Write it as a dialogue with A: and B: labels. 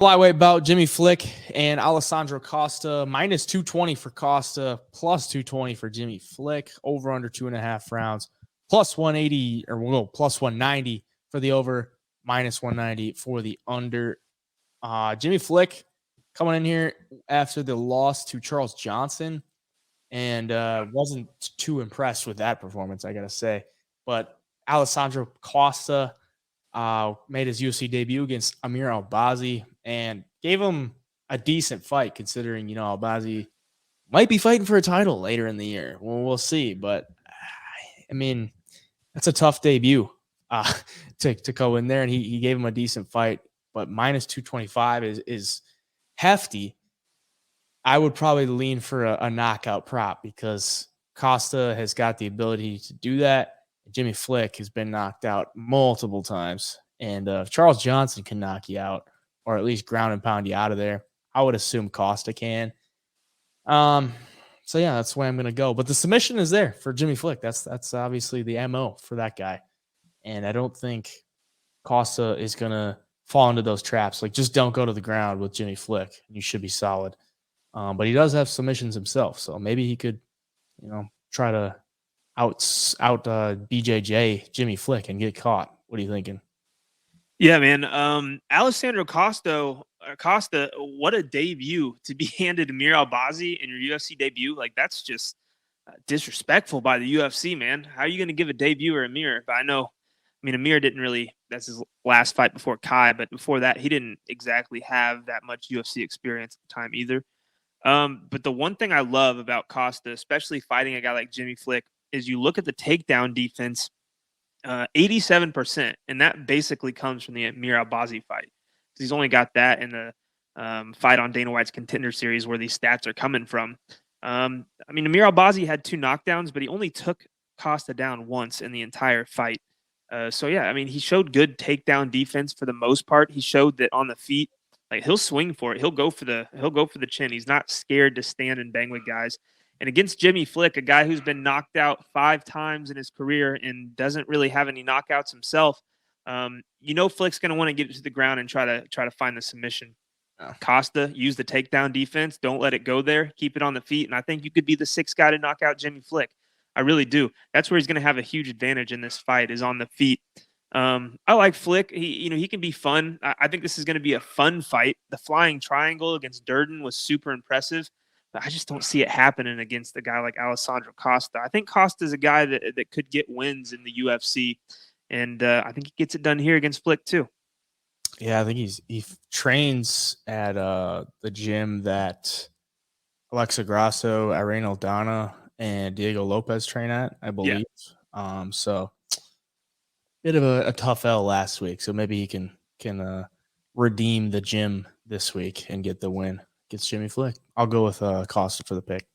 A: Flyweight bout, Jimmy Flick and Alessandro Costa, minus 220 for Costa, plus 220 for Jimmy Flick, over under 2.5 rounds, plus 180 or well, plus 190 for the over, minus 190 for the under. Jimmy Flick coming in here after the loss to Charles Johnson and wasn't too impressed with that performance, I got to say. But Alessandro Costa made his UFC debut against Amir Albazi and gave him a decent fight, considering, Albazi might be fighting for a title later in the year. Well, we'll see. But, I mean, that's a tough debut to go in there, and he gave him a decent fight. But minus 225 is hefty. I would probably lean for a knockout prop because Costa has got the ability to do that. Jimmy Flick has been knocked out multiple times. And if Charles Johnson can knock you out, or at least ground and pound you out of there, I would assume Costa can. So yeah, that's why I'm going to go. But the submission is there for Jimmy Flick. That's obviously the MO for that guy. And I don't think Costa is going to fall into those traps. Like, just don't go to the ground with Jimmy Flick. You should be solid. But he does have submissions himself. So maybe he could, try to out BJJ Jimmy Flick and get caught. What are you thinking?
B: Yeah, man. Alessandro Costa, what a debut to be handed Amir Albazi in your UFC debut. Like, that's just disrespectful by the UFC, man. How are you going to give a debut or Amir? But Amir didn't really, that's his last fight before Kai, but before that, he didn't exactly have that much UFC experience at the time either. But the one thing I love about Costa, especially fighting a guy like Jimmy Flick, is you look at the takedown defense, 87%, and that basically comes from the Amir Albazi fight. He's only got that in the fight on Dana White's Contender Series where these stats are coming from. Amir Albazi had 2 knockdowns, but he only took Costa down once in the entire fight. He showed good takedown defense for the most part. He showed that on the feet, like, he'll swing for it. He'll go for the chin. He's not scared to stand and bang with guys. And against Jimmy Flick, a guy who's been knocked out 5 times in his career and doesn't really have any knockouts himself, Flick's going to want to get it to the ground and try to find the submission. Costa, use the takedown defense. Don't let it go there. Keep it on the feet. And I think you could be the 6th guy to knock out Jimmy Flick. I really do. That's where he's going to have a huge advantage in this fight, is on the feet. I like Flick. He can be fun. I think this is going to be a fun fight. The flying triangle against Durden was super impressive, but I just don't see it happening against a guy like Alessandro Costa. I think Costa is a guy that could get wins in the UFC, and I think he gets it done here against Flick too.
A: Yeah, I think he trains at the gym that Alexa Grasso, Irene Aldana, and Diego Lopez train at, I believe. Yeah. So bit of a tough L last week, so maybe he can redeem the gym this week and get the win against Jimmy Flick. I'll go with Costa for the pick.